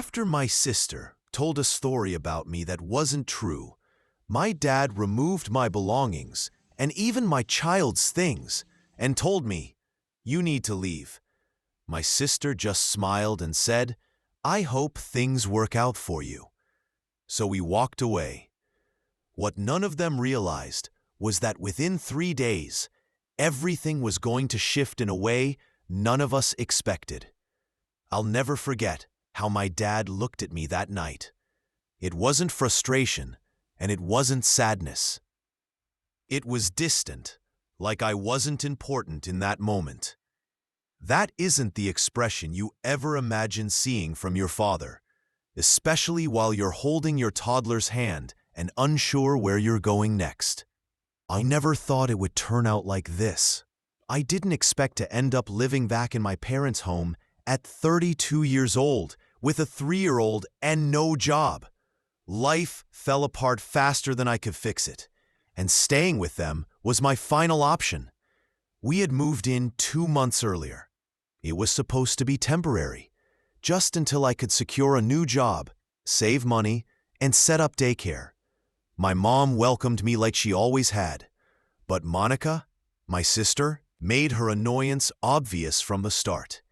After my sister told a story about me that wasn't true, my dad removed my belongings and even my child's things and told me, "You need to leave." My sister just smiled and said, "I hope things work out for you." So we walked away. What none of them realized was that within 3 days, everything was going to shift in a way none of us expected. I'll never forget how my dad looked at me that night. It wasn't frustration, and it wasn't sadness. It was distant, like I wasn't important in that moment. That isn't the expression you ever imagine seeing from your father, especially while you're holding your toddler's hand and unsure where you're going next. I never thought it would turn out like this. I didn't expect to end up living back in my parents' home at 32 years old with a 3-year-old and no job. Life fell apart faster than I could fix it, and staying with them was my final option. We had moved in 2 months earlier. It was supposed to be temporary, just until I could secure a new job, save money, and set up daycare. My mom welcomed me like she always had, but Monica, my sister, made her annoyance obvious from the start.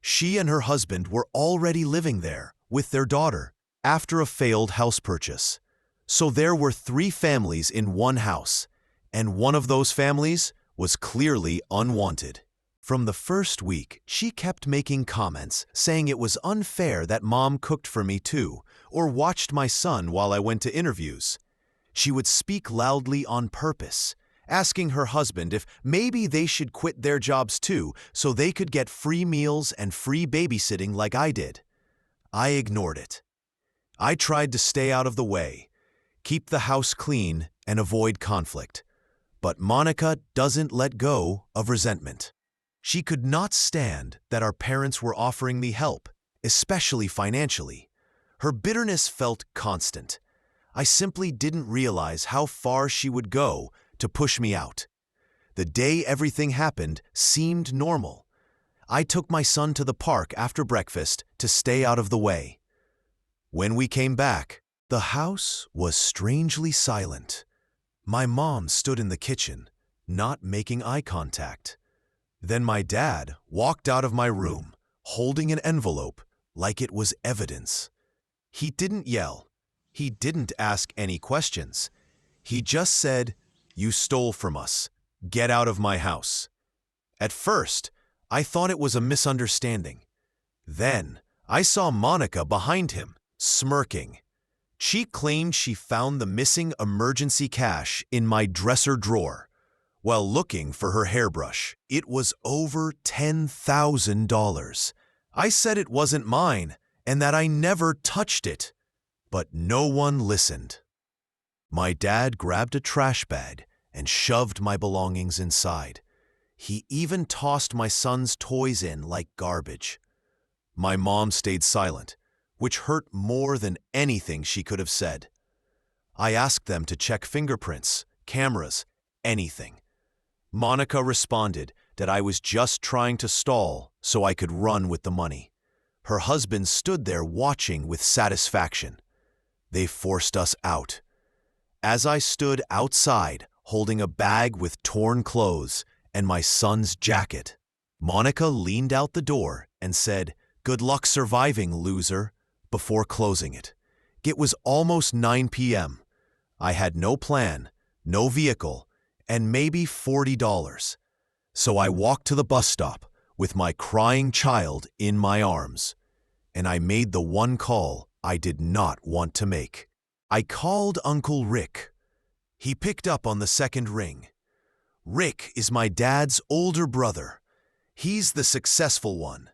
She and her husband were already living there with their daughter after a failed house purchase. So there were 3 families in one house, and one of those families was clearly unwanted. From the first week, she kept making comments saying it was unfair that Mom cooked for me too, or watched my son while I went to interviews. She would speak loudly on purpose, asking her husband if maybe they should quit their jobs too so they could get free meals and free babysitting like I did. I ignored it. I tried to stay out of the way, keep the house clean, and avoid conflict. But Monica doesn't let go of resentment. She could not stand that our parents were offering me help, especially financially. Her bitterness felt constant. I simply didn't realize how far she would go to push me out. The day everything happened seemed normal. I took my son to the park after breakfast to stay out of the way. When we came back, the house was strangely silent. My mom stood in the kitchen, not making eye contact. Then my dad walked out of my room, holding an envelope like it was evidence. He didn't yell. He didn't ask any questions. He just said, "You stole from us. Get out of my house." At first, I thought it was a misunderstanding. Then, I saw Monica behind him, smirking. She claimed she found the missing emergency cash in my dresser drawer while looking for her hairbrush. It was over $10,000. I said it wasn't mine and that I never touched it, but no one listened. My dad grabbed a trash bag and shoved my belongings inside. He even tossed my son's toys in like garbage. My mom stayed silent, which hurt more than anything she could have said. I asked them to check fingerprints, cameras, anything. Monica responded that I was just trying to stall so I could run with the money. Her husband stood there watching with satisfaction. They forced us out. As I stood outside holding a bag with torn clothes and my son's jacket, Monica leaned out the door and said, "Good luck surviving, loser," before closing it. It was almost 9 p.m. I had no plan, no vehicle, and maybe $40. So I walked to the bus stop with my crying child in my arms, and I made the one call I did not want to make. I called Uncle Rick. He picked up on the second ring. Rick is my dad's older brother. He's the successful one.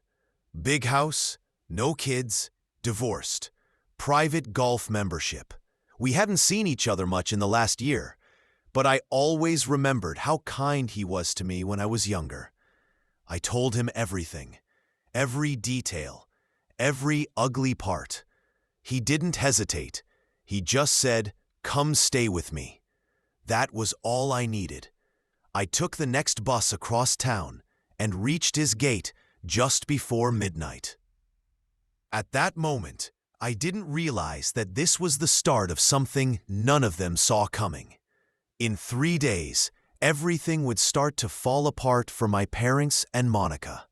Big house, no kids, divorced, private golf membership. We hadn't seen each other much in the last year, but I always remembered how kind he was to me when I was younger. I told him everything, every detail, every ugly part. He didn't hesitate. He just said, "Come stay with me." That was all I needed. I took the next bus across town and reached his gate just before midnight. At that moment, I didn't realize that this was the start of something none of them saw coming. In 3 days, everything would start to fall apart for my parents and Monica.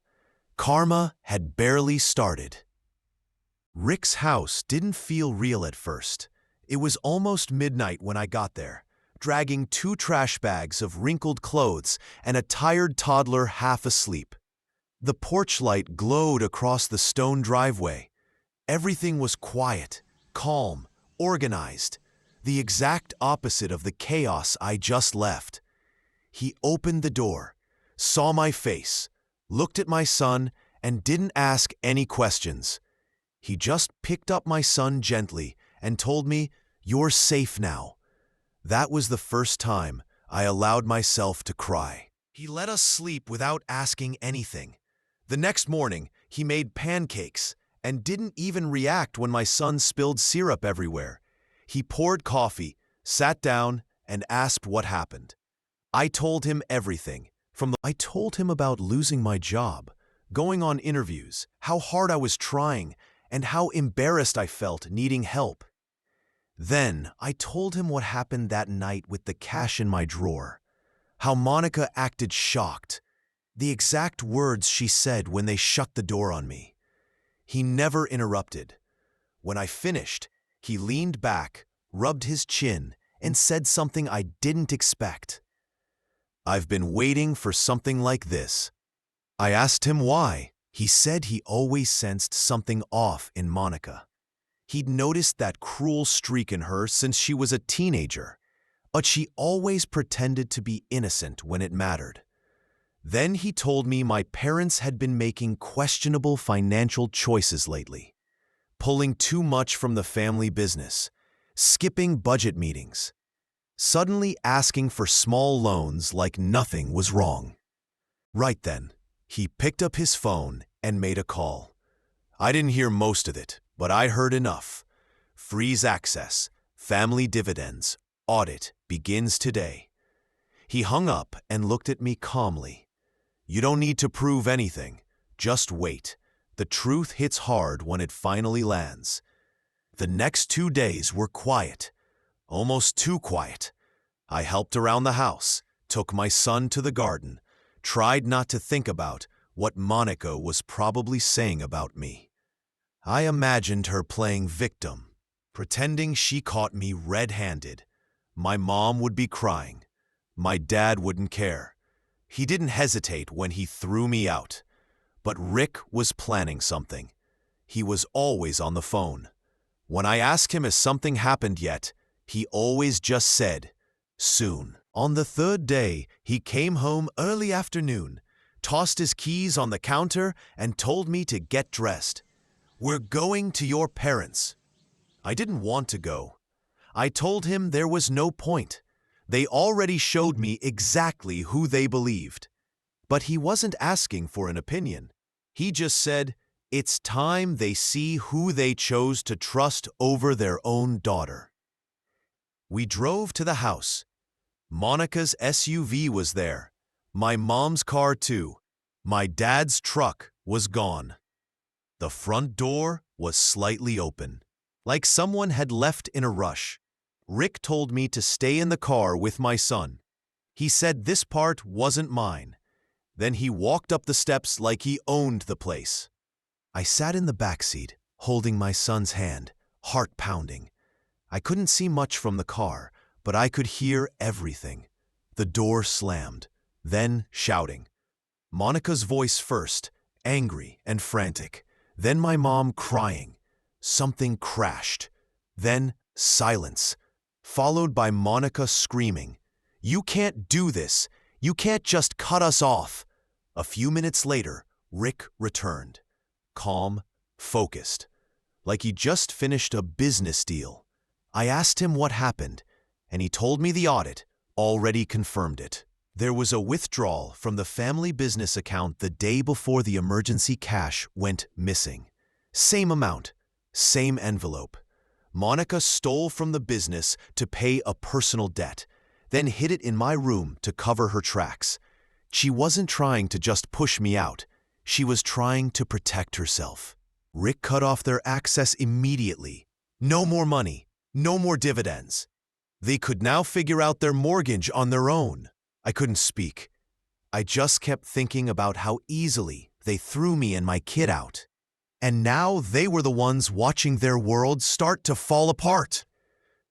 Karma had barely started. Rick's house didn't feel real at first. It was almost midnight when I got there, dragging 2 trash bags of wrinkled clothes and a tired toddler half asleep. The porch light glowed across the stone driveway. Everything was quiet, calm, organized, the exact opposite of the chaos I just left. He opened the door, saw my face, looked at my son, and didn't ask any questions. He just picked up my son gently and told me, "You're safe now." That was the first time I allowed myself to cry. He let us sleep without asking anything. The next morning, he made pancakes and didn't even react when my son spilled syrup everywhere. He poured coffee, sat down, and asked what happened. I told him everything. I told him about losing my job, going on interviews, how hard I was trying, and how embarrassed I felt needing help. Then I told him what happened that night with the cash in my drawer, how Monica acted shocked, the exact words she said when they shut the door on me. He never interrupted. When I finished, he leaned back, rubbed his chin, and said something I didn't expect. "I've been waiting for something like this." I asked him why. He said he always sensed something off in Monica. He'd noticed that cruel streak in her since she was a teenager, but she always pretended to be innocent when it mattered. Then he told me my parents had been making questionable financial choices lately, pulling too much from the family business, skipping budget meetings, suddenly asking for small loans like nothing was wrong. Right then, he picked up his phone and made a call. I didn't hear most of it, but I heard enough. "Freeze access, family dividends, audit begins today." He hung up and looked at me calmly. "You don't need to prove anything. Just wait. The truth hits hard when it finally lands." The next 2 days were quiet, almost too quiet. I helped around the house, took my son to the garden, tried not to think about what Monica was probably saying about me. I imagined her playing victim, pretending she caught me red-handed. My mom would be crying. My dad wouldn't care. He didn't hesitate when he threw me out. But Rick was planning something. He was always on the phone. When I asked him if something happened yet, he always just said, "Soon." On the 3rd day, he came home early afternoon, tossed his keys on the counter, and told me to get dressed. "We're going to your parents." I didn't want to go. I told him there was no point. They already showed me exactly who they believed. But he wasn't asking for an opinion. He just said, it's time they see who they chose to trust over their own daughter. We drove to the house. Monica's SUV was there. My mom's car too. My dad's truck was gone. The front door was slightly open, like someone had left in a rush. Rick told me to stay in the car with my son. He said this part wasn't mine. Then he walked up the steps like he owned the place. I sat in the backseat, holding my son's hand, heart pounding. I couldn't see much from the car, but I could hear everything. The door slammed, then shouting. Monica's voice first, angry and frantic. Then my mom crying. Something crashed. Then silence, followed by Monica screaming, "You can't do this. You can't just cut us off." A few minutes later, Rick returned. Calm, focused, like he just finished a business deal. I asked him what happened, and he told me the audit already confirmed it. There was a withdrawal from the family business account the day before the emergency cash went missing. Same amount, same envelope. Monica stole from the business to pay a personal debt, then hid it in my room to cover her tracks. She wasn't trying to just push me out. She was trying to protect herself. Rick cut off their access immediately. No more money, no more dividends. They could now figure out their mortgage on their own. I couldn't speak. I just kept thinking about how easily they threw me and my kid out. And now they were the ones watching their world start to fall apart.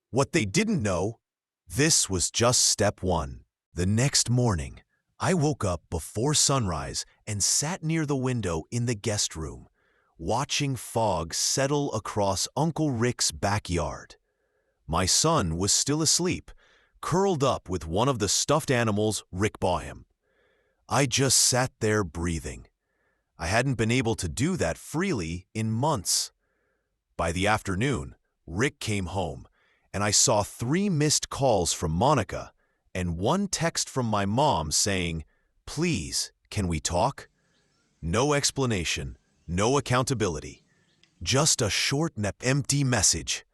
What they didn't know, this was just step one. The next morning, I woke up before sunrise and sat near the window in the guest room, watching fog settle across Uncle Rick's backyard. My son was still asleep, curled up with one of the stuffed animals Rick bought him. I just sat there breathing. I hadn't been able to do that freely in months. By the afternoon, Rick came home, and I saw 3 missed calls from Monica and 1 text from my mom saying, "Please, can we talk?" No explanation, no accountability, just a short and empty message.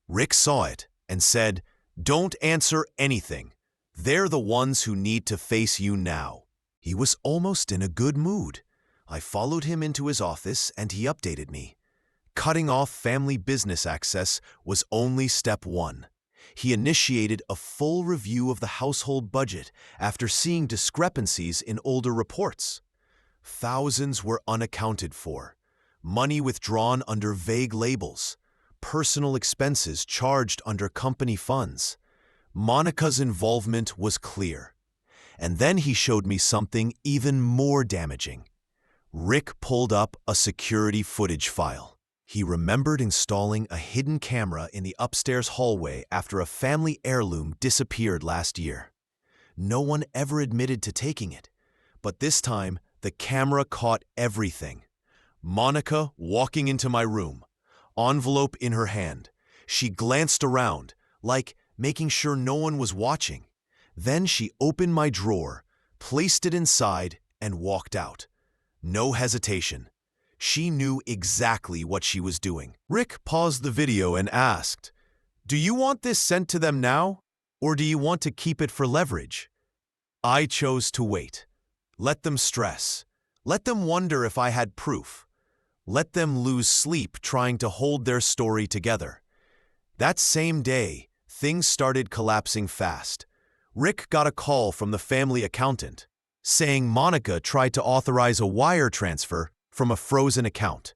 Rick saw it and said, "Don't answer anything. They're the ones who need to face you now." He was almost in a good mood. I followed him into his office and he updated me. Cutting off family business access was only step 1. He initiated a full review of the household budget after seeing discrepancies in older reports. Thousands were unaccounted for, money withdrawn under vague labels, personal expenses charged under company funds. Monica's involvement was clear. And then he showed me something even more damaging. Rick pulled up a security footage file. He remembered installing a hidden camera in the upstairs hallway after a family heirloom disappeared last year. No one ever admitted to taking it, but this time the camera caught everything. Monica walking into my room, envelope in her hand. She glanced around, like making sure no one was watching. Then she opened my drawer, placed it inside, and walked out. No hesitation. She knew exactly what she was doing. Rick paused the video and asked, "Do you want this sent to them now, or do you want to keep it for leverage?" I chose to wait. Let them stress. Let them wonder if I had proof. Let them lose sleep trying to hold their story together. That same day, things started collapsing fast. Rick got a call from the family accountant, saying Monica tried to authorize a wire transfer from a frozen account.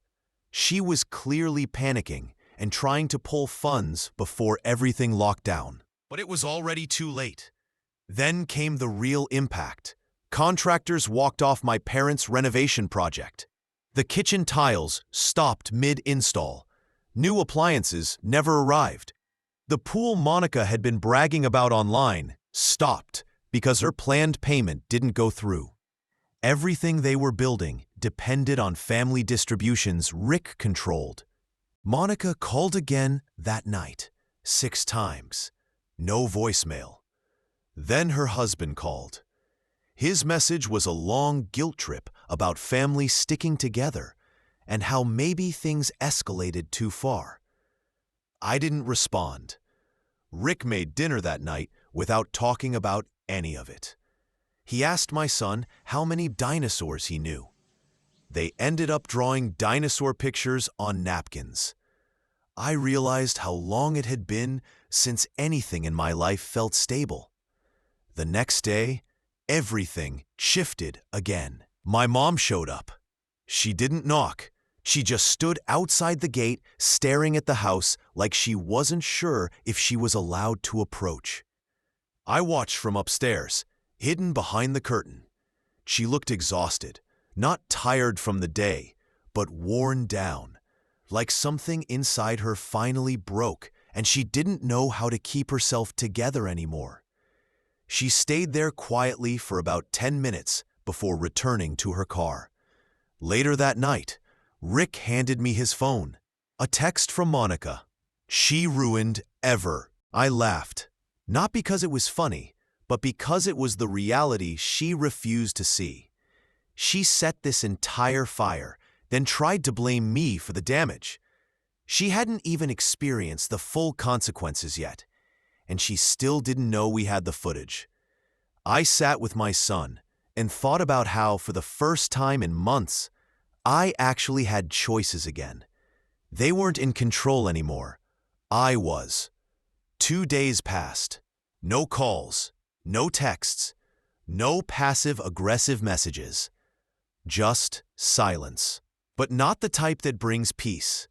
She was clearly panicking and trying to pull funds before everything locked down. But it was already too late. Then came the real impact. Contractors walked off my parents' renovation project. The kitchen tiles stopped mid-install. New appliances never arrived. The pool Monica had been bragging about online stopped because her planned payment didn't go through. Everything they were building depended on family distributions Rick controlled. Monica called again that night, 6 times. No voicemail. Then her husband called. His message was a long guilt trip about family sticking together and how maybe things escalated too far. I didn't respond. Rick made dinner that night without talking about any of it. He asked my son how many dinosaurs he knew. They ended up drawing dinosaur pictures on napkins. I realized how long it had been since anything in my life felt stable. The next day, everything shifted again. My mom showed up. She didn't knock. She just stood outside the gate, staring at the house like she wasn't sure if she was allowed to approach. I watched from upstairs, hidden behind the curtain. She looked exhausted, not tired from the day, but worn down, like something inside her finally broke and she didn't know how to keep herself together anymore. She stayed there quietly for about 10 minutes before returning to her car. Later that night, Rick handed me his phone. A text from Monica. "She ruined ever." I laughed, not because it was funny, but because it was the reality she refused to see. She set this entire fire, then tried to blame me for the damage. She hadn't even experienced the full consequences yet, and she still didn't know we had the footage. I sat with my son and thought about how, for the first time in months, I actually had choices again. They weren't in control anymore. I was. 2 days passed. No calls, no texts, no passive-aggressive messages. Just silence. But not the type that brings peace.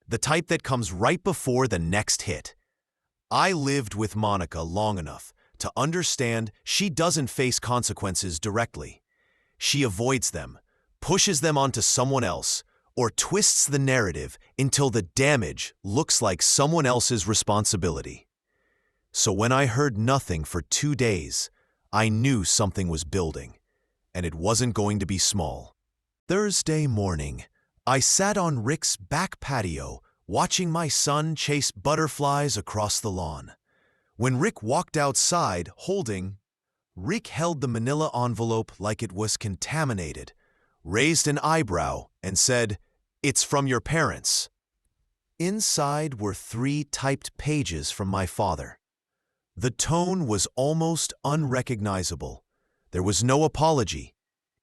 The type that comes right before the next hit. I lived with Monica long enough to understand she doesn't face consequences directly. She avoids them, pushes them onto someone else, or twists the narrative until the damage looks like someone else's responsibility. So when I heard nothing for 2 days, I knew something was building, and it wasn't going to be small. Thursday morning, I sat on Rick's back patio watching my son chase butterflies across the lawn. When Rick walked outside Rick held the manila envelope like it was contaminated, raised an eyebrow, and said, "It's from your parents." Inside were 3 typed pages from my father. The tone was almost unrecognizable. There was no apology.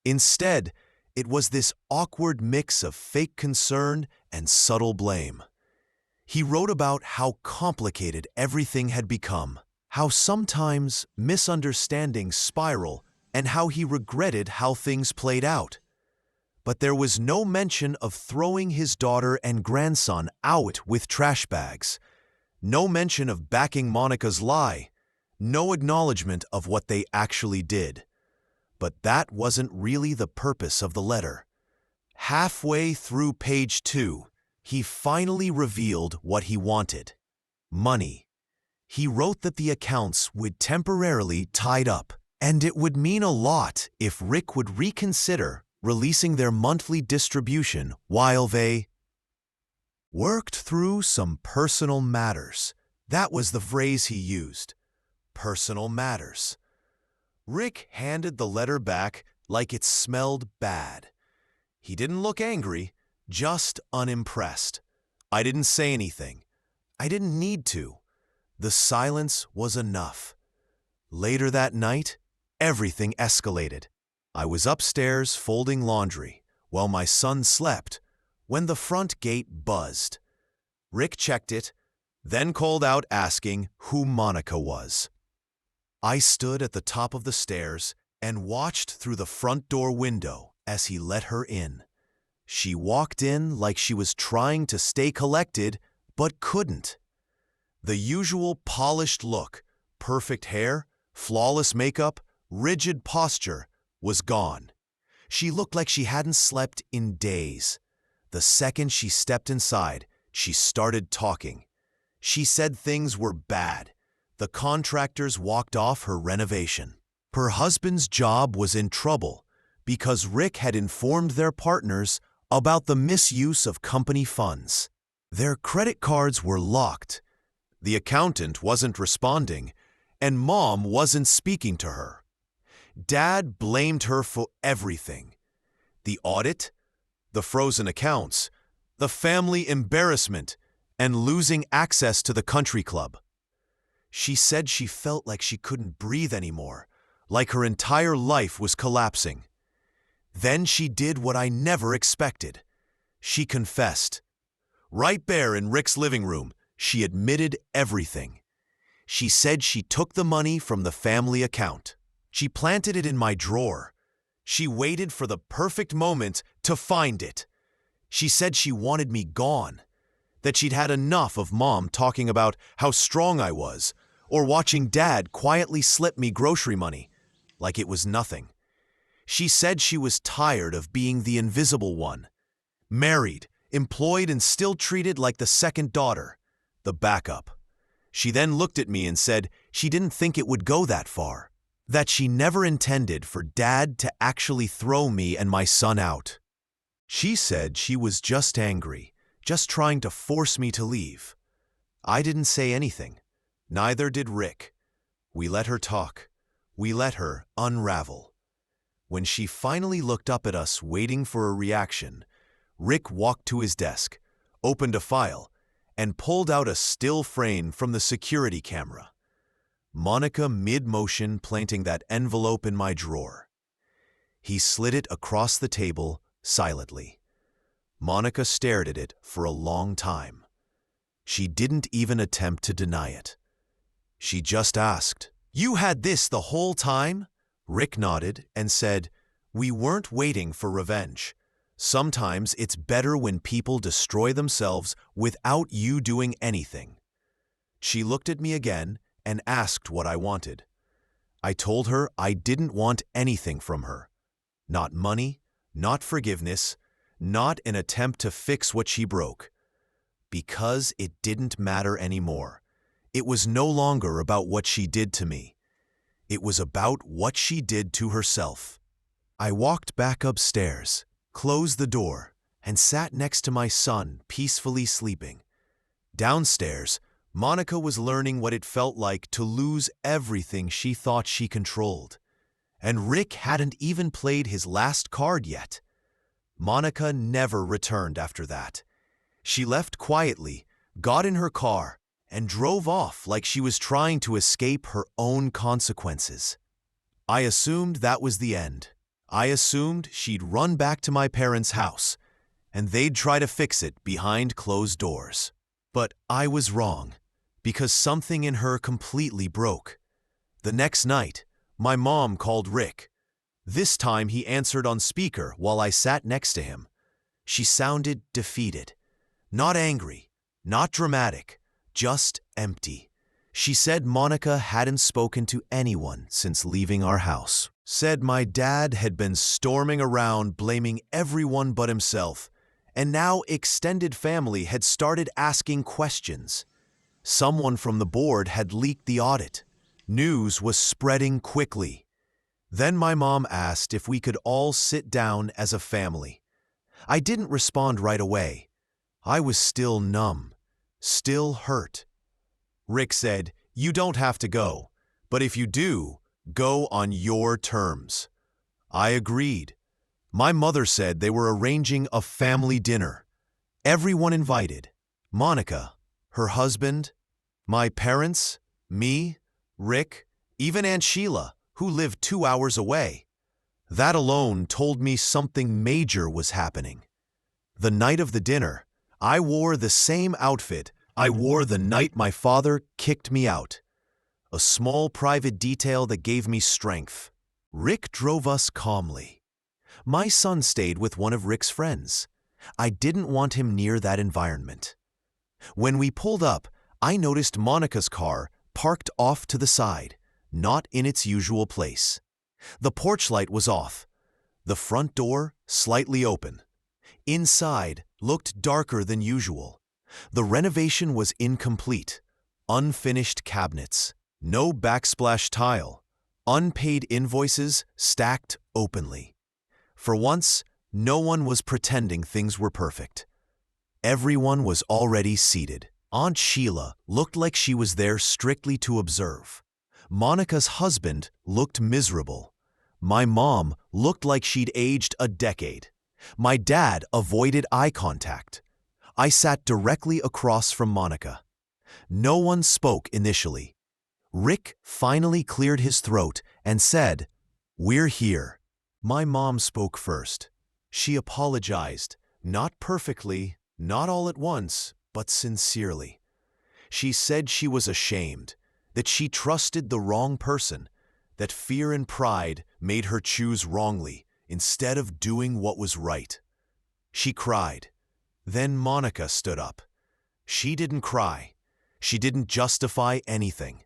Instead, it was this awkward mix of fake concern and subtle blame. He wrote about how complicated everything had become, how sometimes misunderstandings spiral, and how he regretted how things played out. But there was no mention of throwing his daughter and grandson out with trash bags, no mention of backing Monica's lie, no acknowledgement of what they actually did. But that wasn't really the purpose of the letter. Halfway through page 2, he finally revealed what he wanted: money. He wrote that the accounts would temporarily tied up, and it would mean a lot if Rick would reconsider releasing their monthly distribution while they worked through some personal matters. That was the phrase he used. Personal matters. Rick handed the letter back like it smelled bad. He didn't look angry, just unimpressed. I didn't say anything. I didn't need to. The silence was enough. Later that night, everything escalated. I was upstairs folding laundry while my son slept when the front gate buzzed. Rick checked it, then called out asking who Monica was. I stood at the top of the stairs and watched through the front door window as he let her in. She walked in like she was trying to stay collected, but couldn't. The usual polished look, perfect hair, flawless makeup, rigid posture was gone. She looked like she hadn't slept in days. The second she stepped inside, she started talking. She said things were bad. The contractors walked off her renovation. Her husband's job was in trouble because Rick had informed their partners about the misuse of company funds. Their credit cards were locked. The accountant wasn't responding, and Mom wasn't speaking to her. Dad blamed her for everything: the audit, the frozen accounts, the family embarrassment, and losing access to the country club. She said she felt like she couldn't breathe anymore, like her entire life was collapsing. Then she did what I never expected. She confessed. Right there in Rick's living room, she admitted everything. She said she took the money from the family account. She planted it in my drawer. She waited for the perfect moment to find it. She said she wanted me gone, that she'd had enough of Mom talking about how strong I was, or watching Dad quietly slip me grocery money, like it was nothing. She said she was tired of being the invisible one, married, employed, and still treated like the second daughter, the backup. She then looked at me and said she didn't think it would go that far, that she never intended for Dad to actually throw me and my son out. She said she was just angry, just trying to force me to leave. I didn't say anything. Neither did Rick. We let her talk. We let her unravel. When she finally looked up at us waiting for a reaction, Rick walked to his desk, opened a file, and pulled out a still frame from the security camera. Monica mid-motion planting that envelope in my drawer. He slid it across the table silently. Monica stared at it for a long time. She didn't even attempt to deny it. She just asked, "You had this the whole time?" Rick nodded and said, "We weren't waiting for revenge. Sometimes it's better when people destroy themselves without you doing anything." She looked at me again and asked what I wanted. I told her I didn't want anything from her. Not money, not forgiveness, not an attempt to fix what she broke. Because it didn't matter anymore. It was no longer about what she did to me. It was about what she did to herself. I walked back upstairs, closed the door, and sat next to my son, peacefully sleeping. Downstairs, Monica was learning what it felt like to lose everything she thought she controlled. And Rick hadn't even played his last card yet. Monica never returned after that. She left quietly, got in her car, and drove off like she was trying to escape her own consequences. I assumed that was the end. I assumed she'd run back to my parents' house, and they'd try to fix it behind closed doors. But I was wrong, because something in her completely broke. The next night, my mom called Rick. This time he answered on speaker while I sat next to him. She sounded defeated. Not angry, not dramatic, just empty. She said Monica hadn't spoken to anyone since leaving our house. Said my dad had been storming around blaming everyone but himself, and now extended family had started asking questions. Someone from the board had leaked the audit. News was spreading quickly. Then my mom asked if we could all sit down as a family. I didn't respond right away. I was still numb, still hurt. Rick said, "You don't have to go, but if you do, go on your terms." I agreed. My mother said they were arranging a family dinner. Everyone invited. Monica, her husband, my parents, me, Rick, even Aunt Sheila, who lived 2 hours away. That alone told me something major was happening. The night of the dinner, I wore the same outfit I wore the night my father kicked me out. A small private detail that gave me strength. Rick drove us calmly. My son stayed with one of Rick's friends. I didn't want him near that environment. When we pulled up, I noticed Monica's car parked off to the side, not in its usual place. The porch light was off. The front door slightly open. Inside looked darker than usual. The renovation was incomplete. Unfinished cabinets, no backsplash tile, unpaid invoices stacked openly. For once, no one was pretending things were perfect. Everyone was already seated. Aunt Sheila looked like she was there strictly to observe. Monica's husband looked miserable. My mom looked like she'd aged a decade. My dad avoided eye contact. I sat directly across from Monica. No one spoke initially. Rick finally cleared his throat and said, "We're here." My mom spoke first. She apologized, not perfectly, not all at once, but sincerely. She said she was ashamed, that she trusted the wrong person, that fear and pride made her choose wrongly instead of doing what was right. She cried. Then Monica stood up. She didn't cry. She didn't justify anything.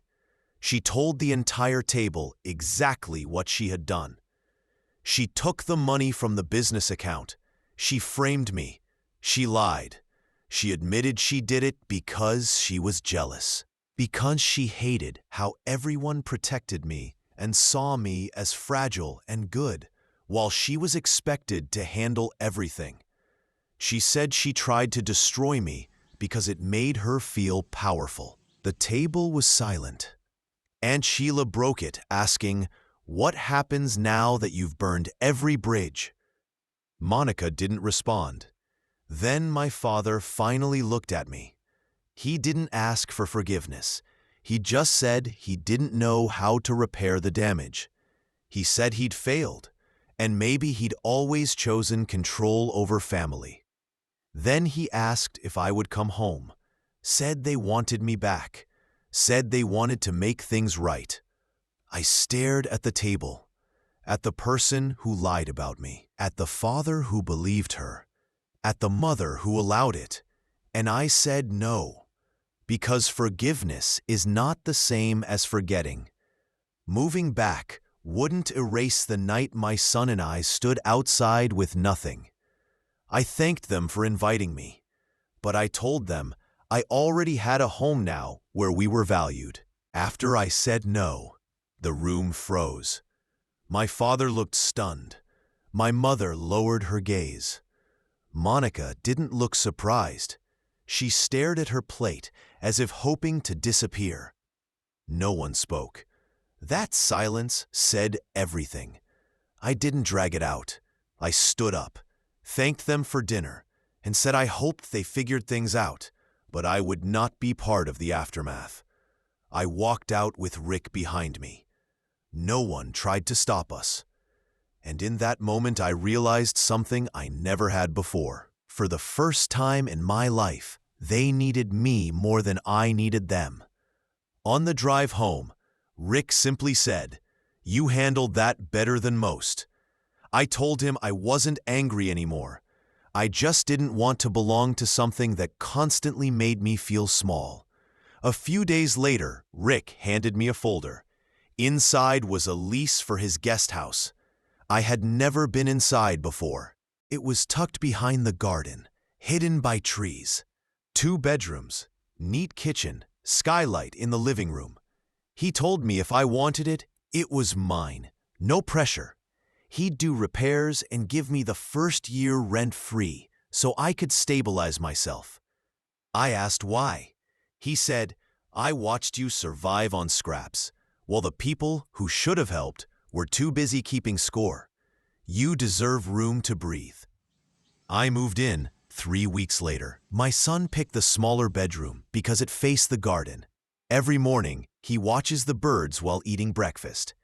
She told the entire table exactly what she had done. She took the money from the business account. She framed me. She lied. She admitted she did it because she was jealous. Because she hated how everyone protected me and saw me as fragile and good, while she was expected to handle everything. She said she tried to destroy me because it made her feel powerful. The table was silent. Aunt Sheila broke it, asking, "What happens now that you've burned every bridge?" Monica didn't respond. Then my father finally looked at me. He didn't ask for forgiveness. He just said he didn't know how to repair the damage. He said he'd failed, and maybe he'd always chosen control over family. Then he asked if I would come home, said they wanted me back, said they wanted to make things right. I stared at the table, at the person who lied about me, at the father who believed her, at the mother who allowed it, and I said no, because forgiveness is not the same as forgetting. Moving back wouldn't erase the night my son and I stood outside with nothing. I thanked them for inviting me, but I told them I already had a home now where we were valued. After I said no, the room froze. My father looked stunned. My mother lowered her gaze. Monica didn't look surprised. She stared at her plate as if hoping to disappear. No one spoke. That silence said everything. I didn't drag it out. I stood up, thanked them for dinner, and said I hoped they figured things out, but I would not be part of the aftermath. I walked out with Rick behind me. No one tried to stop us. And in that moment I realized something I never had before. For the first time in my life, they needed me more than I needed them. On the drive home, Rick simply said, "You handled that better than most." I told him I wasn't angry anymore. I just didn't want to belong to something that constantly made me feel small. A few days later, Rick handed me a folder. Inside was a lease for his guest house. I had never been inside before. It was tucked behind the garden, hidden by trees. 2 bedrooms, neat kitchen, skylight in the living room. He told me if I wanted it, it was mine. No pressure. He'd do repairs and give me the first year rent-free so I could stabilize myself. I asked why. He said, "I watched you survive on scraps, while the people who should have helped were too busy keeping score. You deserve room to breathe." I moved in 3 weeks later. My son picked the smaller bedroom because it faced the garden. Every morning, he watches the birds while eating breakfast.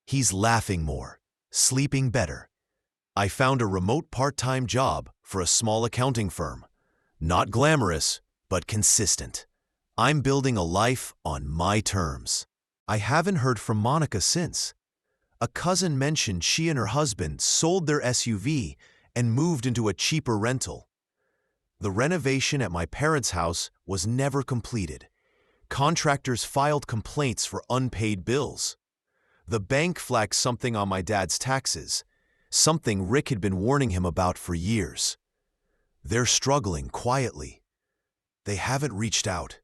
He's laughing more, sleeping better. I found a remote part-time job for a small accounting firm. Not glamorous, but consistent. I'm building a life on my terms. I haven't heard from Monica since. A cousin mentioned she and her husband sold their SUV and moved into a cheaper rental. The renovation at my parents' house was never completed. Contractors filed complaints for unpaid bills. The bank flagged something on my dad's taxes, something Rick had been warning him about for years. They're struggling quietly. They haven't reached out.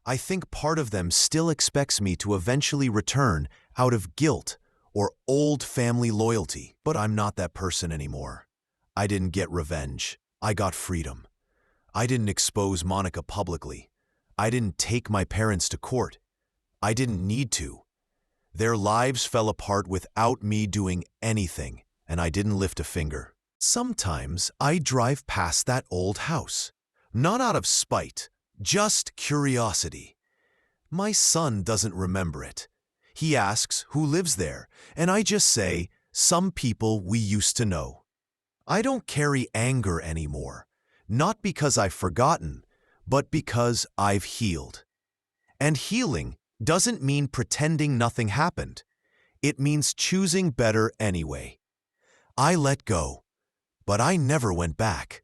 I think part of them still expects me to eventually return out of guilt or old family loyalty, but I'm not that person anymore. I didn't get revenge. I got freedom. I didn't expose Monica publicly. I didn't take my parents to court. I didn't need to. Their lives fell apart without me doing anything, and I didn't lift a finger. Sometimes I drive past that old house, not out of spite, just curiosity. My son doesn't remember it. He asks who lives there, and I just say, some people we used to know. I don't carry anger anymore, not because I've forgotten, but because I've healed. And healing doesn't mean pretending nothing happened. It means choosing better anyway. I let go, but I never went back.